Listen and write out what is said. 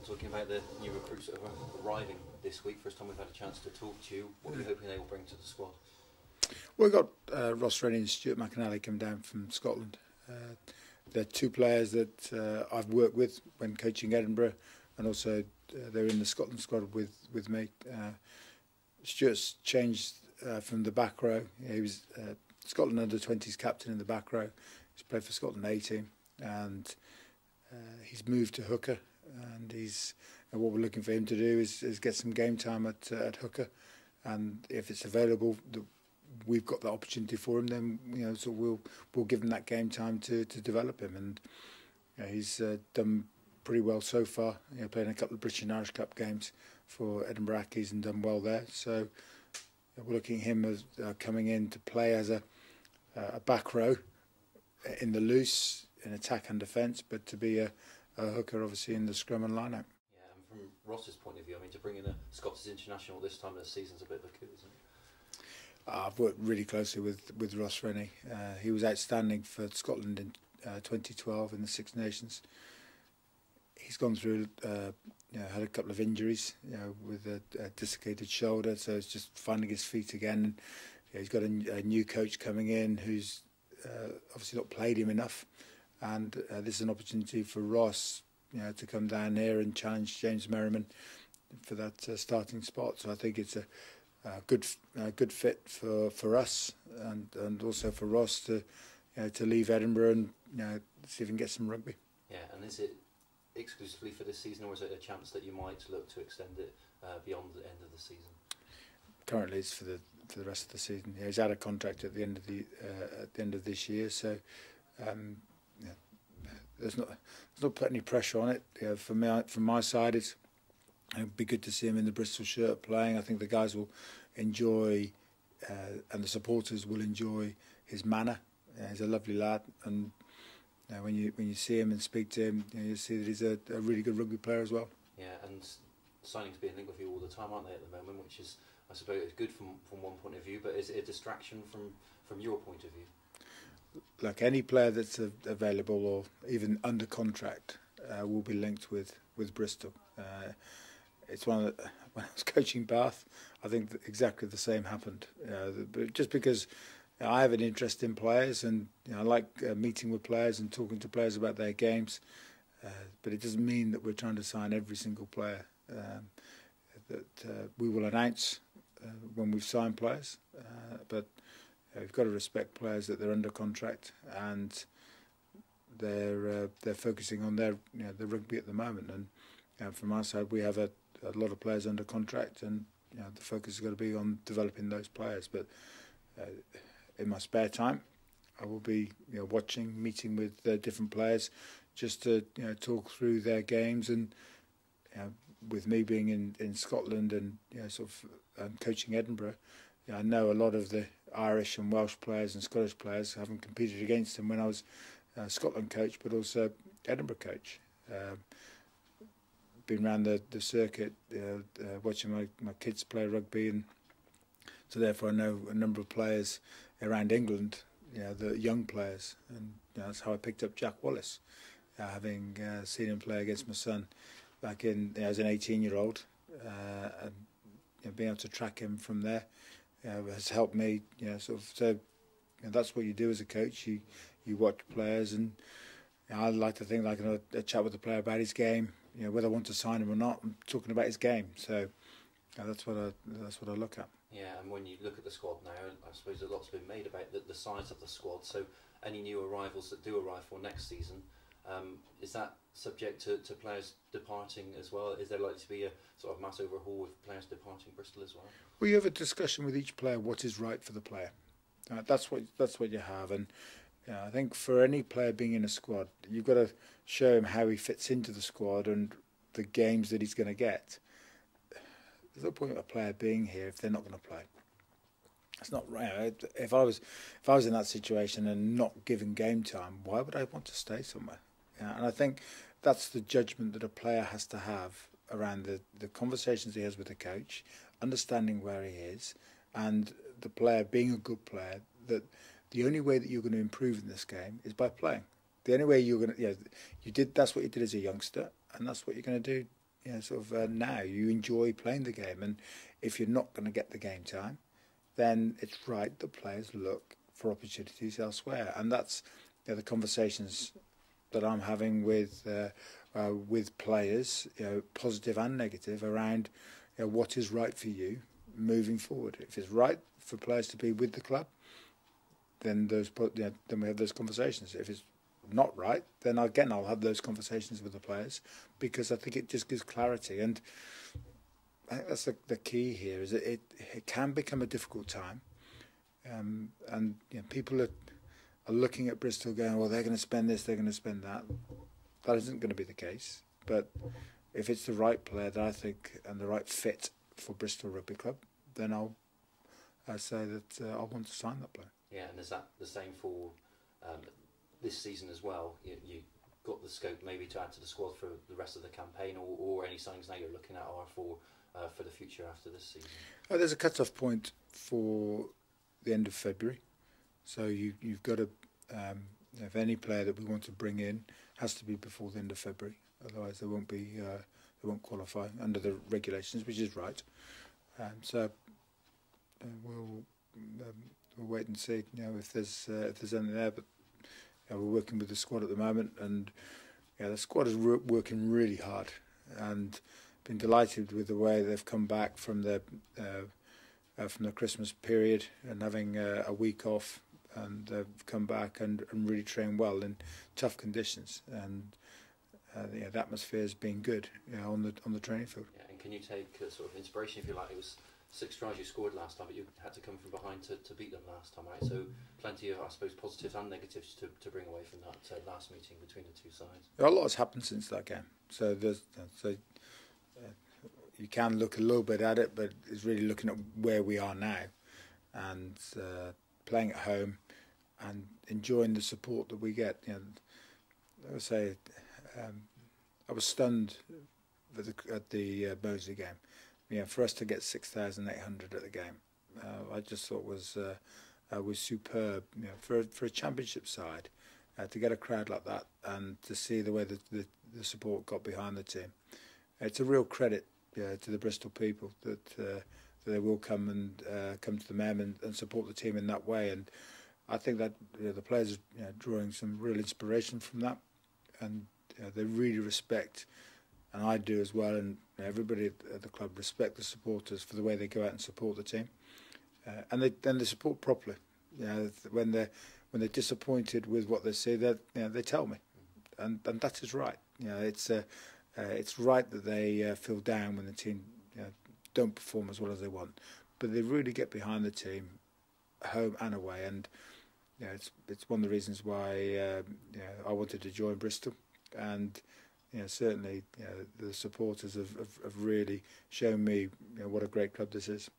talking about the new recruits that are arriving this week. First time we've had a chance to talk to you. What are you hoping they will bring to the squad? Well, we've got Ross Rennie and Stuart McAnally come down from Scotland. They're two players that I've worked with when coaching Edinburgh, and also they're in the Scotland squad with me. Stuart's changed from the back row. He was Scotland under-20s captain in the back row. He's played for Scotland A team, and he's moved to hooker. And what we're looking for him to do is get some game time at hooker, and if it's available, we've got the opportunity for him. Then so we'll give him that game time to develop him, and he's done pretty well so far. Playing a couple of British and Irish Cup games for Edinburgh Accies and done well there. So we're looking at him as coming in to play as a back row in the loose, in attack and defence, but to be a hooker obviously in the scrum and line-out. Yeah, and from Ross's point of view, I mean, to bring in a Scottish international this time of the season is a bit of a coup, isn't it? I've worked really closely with Ross Rennie. He was outstanding for Scotland in 2012 in the Six Nations. He's gone through, had a couple of injuries, with a dislocated shoulder, so it's just finding his feet again. He's got a new coach coming in who's obviously not played him enough, and this is an opportunity for Ross, to come down here and challenge James Merriman for that starting spot. So I think it's a good fit for us, and also for Ross to leave Edinburgh and see if he can get some rugby. Yeah, and is it exclusively for this season, or is it a chance that you might look to extend it beyond the end of the season? Currently, it's for the rest of the season. He's out of contract at the end of this year, so there's not put any pressure on it. From my side, it'd be good to see him in the Bristol shirt playing. I think the guys will enjoy, and the supporters will enjoy his manner. He's a lovely lad, and when you see him and speak to him, you see that he's a really good rugby player as well. Yeah, and signings being linked with you all the time, aren't they, at the moment? Which is, I suppose, good from one point of view, but is it a distraction from your point of view? Like any player that's available or even under contract will be linked with Bristol. It's one of when I was coaching Bath, I think that exactly the same happened. But just because I have an interest in players, and I like meeting with players and talking to players about their games, but it doesn't mean that we're trying to sign every single player. That we will announce when we've signed players, but we've got to respect players that they're under contract, and they're focusing on their the rugby at the moment. And from our side, we have a lot of players under contract, and the focus has got to be on developing those players. But in my spare time, I will be watching, meeting with different players, just to talk through their games. And with me being in Scotland and coaching Edinburgh, I know a lot of the Irish and Welsh players and Scottish players, having competed against them when I was Scotland coach, but also Edinburgh coach. Been around the circuit, watching my kids play rugby, and so therefore I know a number of players around England, the young players, and that's how I picked up Jack Wallace, having seen him play against my son back in as an 18-year-old, and being able to track him from there has helped me. So that's what you do as a coach. You watch players, and I like to think I can chat with the player about his game. Whether I want to sign him or not, I'm talking about his game. So that's what I look at. Yeah, and when you look at the squad now, I suppose a lot's been made about the size of the squad. So any new arrivals that do arrive for next season, is that subject to players departing as well? Is there likely to be a sort of mass overhaul with players departing Bristol as well? Well, you have a discussion with each player what is right for the player. That's what you have, and I think for any player being in a squad, you've got to show him how he fits into the squad and the games that he's going to get. There's no point of a player being here if they're not going to play. It's not right. If I was in that situation and not given game time, why would I want to stay somewhere? And I think that's the judgment that a player has to have around the conversations he has with the coach, understanding where he is, and the player being a good player. That the only way that you're going to improve in this game is by playing. The only way you're going to, that's what you did as a youngster, and that's what you're going to do now. You enjoy playing the game, and if you're not going to get the game time, then it's right that players look for opportunities elsewhere, and that's the conversations that I'm having with players, positive and negative, around what is right for you moving forward. If it's right for players to be with the club, then then we have those conversations. If it's not right, then again I'll have those conversations with the players, because I think it just gives clarity, and I think that's the key here. Is it can become a difficult time, and people are looking at Bristol going, well, they're going to spend this, they're going to spend that. That isn't going to be the case. But if it's the right player that I think and the right fit for Bristol Rugby Club, then I'll say that I want to sign that player. Yeah, and is that the same for this season as well? You got the scope maybe to add to the squad for the rest of the campaign, or any signings now you're looking at are for the future after this season? There's a cut-off point for the end of February, so you've got to, if any player that we want to bring in has to be before the end of February, otherwise they won't qualify under the regulations, which is right. So we'll wait and see, if there's anything there. But we're working with the squad at the moment, and the squad is working really hard, and been delighted with the way they've come back from the Christmas period and having a week off, and they've come back and really trained well in tough conditions, and the atmosphere has been good on the training field. Yeah, and can you take sort of inspiration, if you like? It was 6 tries you scored last time, but you had to come from behind to beat them last time, right? So plenty of, I suppose, positives and negatives to bring away from that last meeting between the two sides. A lot has happened since that game, so you can look a little bit at it, but it's really looking at where we are now, and playing at home and enjoying the support that we get. I would say I was stunned at the Moseley game. For us to get 6,800 at the game, I just thought was superb. For a championship side, to get a crowd like that and to see the way the support got behind the team, it's a real credit to the Bristol people that they will come to the MEM and support the team in that way. And I think that the players are drawing some real inspiration from that, and they really respect, and I do as well, and everybody at the club respect the supporters for the way they go out and support the team, and they support properly. When they're disappointed with what they see, they tell me, and that is right. It's right that they feel down when the team don't perform as well as they want, but they really get behind the team, home and away, and it's one of the reasons why I wanted to join Bristol, and certainly the supporters have really shown me what a great club this is.